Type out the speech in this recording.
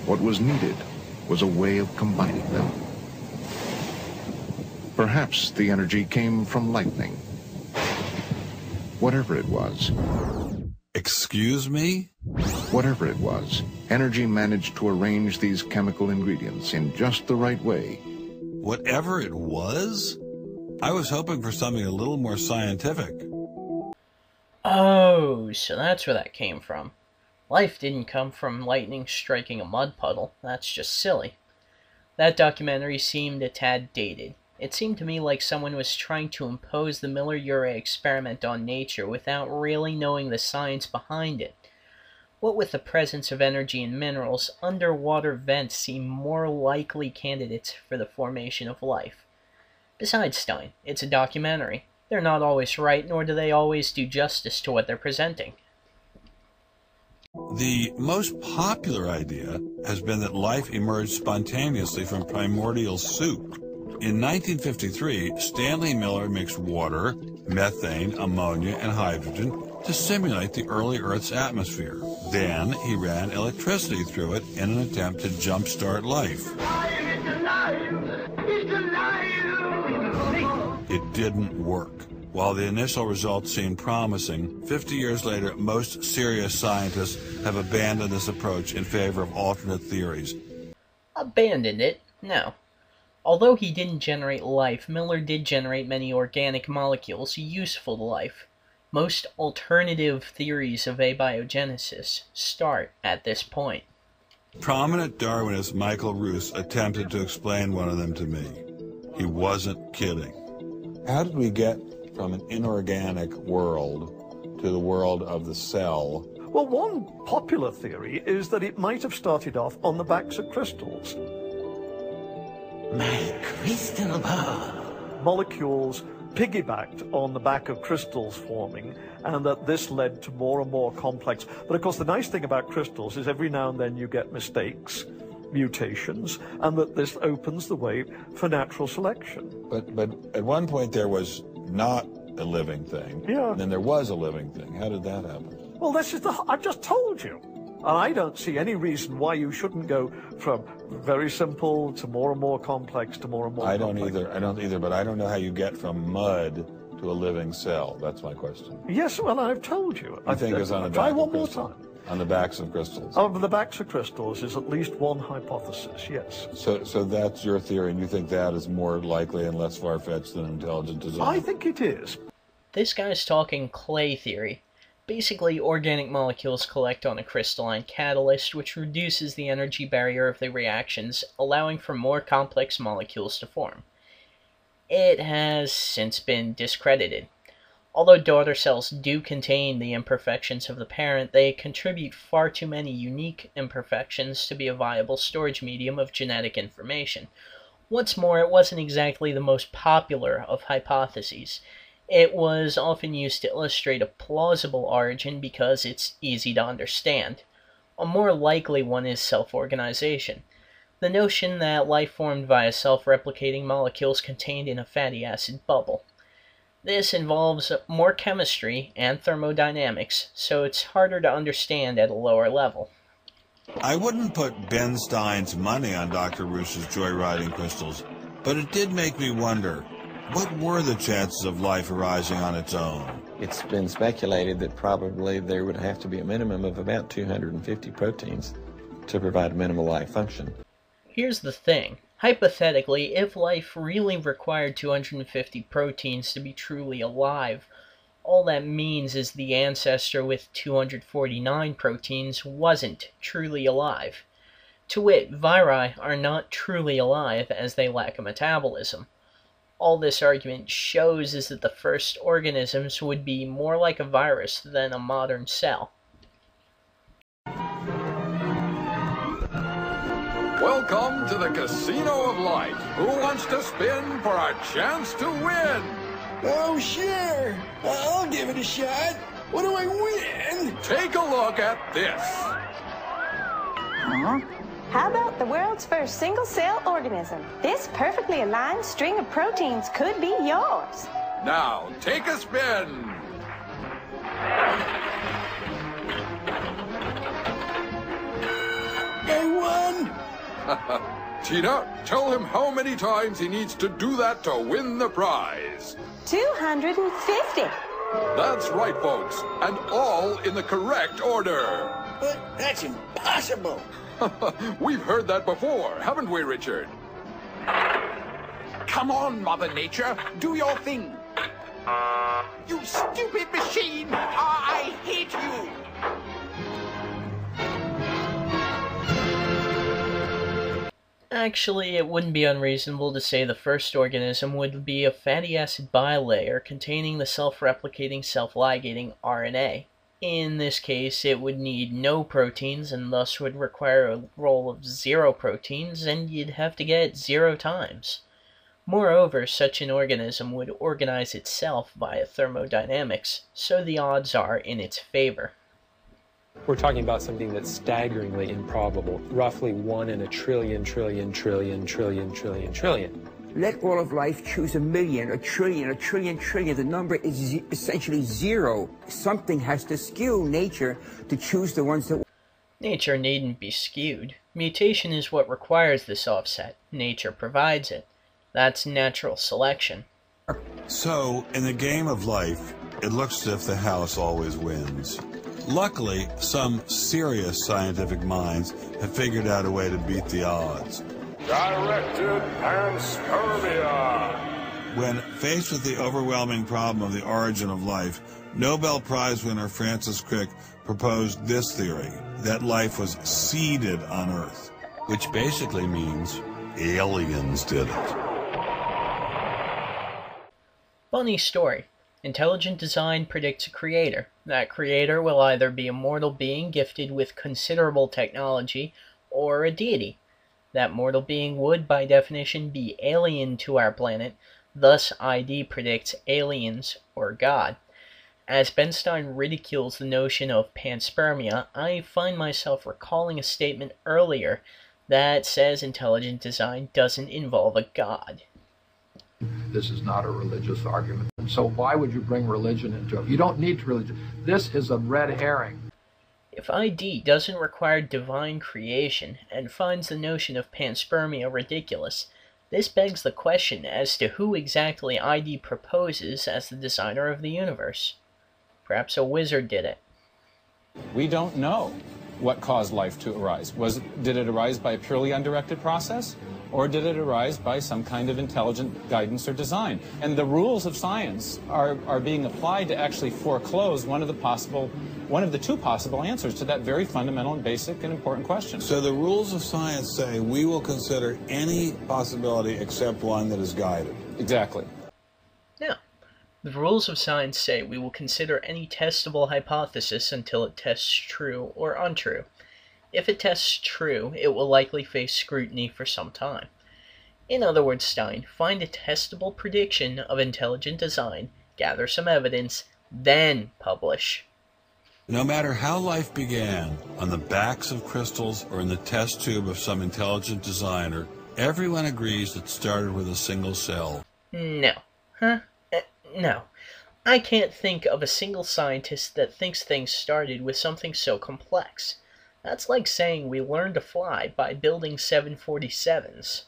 What was needed was a way of combining them. Perhaps the energy came from lightning. Whatever it was. Excuse me? Whatever it was, energy managed to arrange these chemical ingredients in just the right way. Whatever it was? I was hoping for something a little more scientific. Oh, so that's where that came from. Life didn't come from lightning striking a mud puddle. That's just silly. That documentary seemed a tad dated. It seemed to me like someone was trying to impose the Miller-Urey experiment on nature without really knowing the science behind it. What with the presence of energy in minerals, underwater vents seem more likely candidates for the formation of life. Besides, Stein, it's a documentary. They're not always right, nor do they always do justice to what they're presenting. The most popular idea has been that life emerged spontaneously from primordial soup. In 1953, Stanley Miller mixed water, methane, ammonia, and hydrogen to simulate the early Earth's atmosphere. Then he ran electricity through it in an attempt to jumpstart life. It's alive! It's alive! It didn't work. While the initial results seemed promising, 50 years later, most serious scientists have abandoned this approach in favor of alternate theories. Abandoned it? No. Although he didn't generate life, Miller did generate many organic molecules useful to life. Most alternative theories of abiogenesis start at this point. Prominent Darwinist Michael Roos attempted to explain one of them to me. He wasn't kidding. How did we get from an inorganic world to the world of the cell? Well, one popular theory is that it might have started off on the backs of crystals. My crystal ball. Molecules piggybacked on the back of crystals forming, and that this led to more and more complex. But of course, the nice thing about crystals is every now and then you get mistakes, mutations, and that this opens the way for natural selection. But at one point there was not a living thing. Yeah. And then there was a living thing. How did that happen? Well, this is I've just told you. And I don't see any reason why you shouldn't go from very simple to more and more complex to more and more complex. I don't either, but I don't know how you get from mud to a living cell. That's my question. Yes, well, I've told you. I think it's on the back Try of one more crystals. time. On the backs of crystals. On the backs of crystals is at least one hypothesis, yes. So that's your theory, and you think that is more likely and less far-fetched than intelligent design? I think it is. This guy's talking clay theory. Basically, organic molecules collect on a crystalline catalyst, which reduces the energy barrier of the reactions, allowing for more complex molecules to form. It has since been discredited. Although daughter cells do contain the imperfections of the parent, they contribute far too many unique imperfections to be a viable storage medium of genetic information. What's more, it wasn't exactly the most popular of hypotheses. It was often used to illustrate a plausible origin because it's easy to understand. A more likely one is self-organization. The notion that life formed via self-replicating molecules contained in a fatty acid bubble. This involves more chemistry and thermodynamics, so it's harder to understand at a lower level. I wouldn't put Ben Stein's money on Dr. Roos's joyriding crystals, but it did make me wonder, what were the chances of life arising on its own? It's been speculated that probably there would have to be a minimum of about 250 proteins to provide minimal life function. Here's the thing. Hypothetically, if life really required 250 proteins to be truly alive, all that means is the ancestor with 249 proteins wasn't truly alive. To wit, viri are not truly alive as they lack a metabolism. All this argument shows is that the first organisms would be more like a virus than a modern cell. Welcome to the Casino of Light. Who wants to spin for a chance to win? Oh, sure. I'll give it a shot. What do I win? Take a look at this. Huh? How about the world's first single-cell organism? This perfectly aligned string of proteins could be yours. Now, take a spin. I won! Tina, tell him how many times he needs to do that to win the prize. 250. That's right, folks, and all in the correct order. But that's impossible. We've heard that before, haven't we, Richard? Come on, Mother Nature, do your thing. You stupid machine! I hate you! Actually, it wouldn't be unreasonable to say the first organism would be a fatty acid bilayer containing the self-replicating, self-ligating RNA. In this case, it would need no proteins and thus would require a roll of 0 proteins, and you'd have to get it 0 times. Moreover, such an organism would organize itself via thermodynamics, so the odds are in its favor. We're talking about something that's staggeringly improbable, roughly 1 in a trillion. Let all of life choose a million, a trillion. The number is essentially 0. Something has to skew nature to choose the ones that... Nature needn't be skewed. Mutation is what requires this offset. Nature provides it. That's natural selection. So, in the game of life, it looks as if the house always wins. Luckily, some serious scientific minds have figured out a way to beat the odds. Directed panspermia. When faced with the overwhelming problem of the origin of life, Nobel Prize winner Francis Crick proposed this theory, that life was seeded on Earth, which basically means aliens did it. Funny story. Intelligent design predicts a creator. That creator will either be a mortal being gifted with considerable technology, or a deity. That mortal being would, by definition, be alien to our planet, thus ID predicts aliens, or God. As Benstein ridicules the notion of panspermia, I find myself recalling a statement earlier that says intelligent design doesn't involve a God. This is not a religious argument. And so why would you bring religion into it? You don't need religion. This is a red herring. If ID doesn't require divine creation and finds the notion of panspermia ridiculous, this begs the question as to who exactly ID proposes as the designer of the universe. Perhaps a wizard did it. We don't know what caused life to arise. Did it arise by a purely undirected process? Or did it arise by some kind of intelligent guidance or design? And the rules of science are being applied to actually foreclose one of the two possible answers to that very fundamental and basic and important question. So the rules of science say we will consider any possibility except one that is guided. Exactly. Now, the rules of science say we will consider any testable hypothesis until it tests true or untrue. If it tests true, it will likely face scrutiny for some time. In other words, Stein, find a testable prediction of intelligent design, gather some evidence, then publish. No matter how life began, on the backs of crystals or in the test tube of some intelligent designer, everyone agrees it started with a single cell. No. No. I can't think of a single scientist that thinks things started with something so complex. That's like saying we learned to fly by building 747s.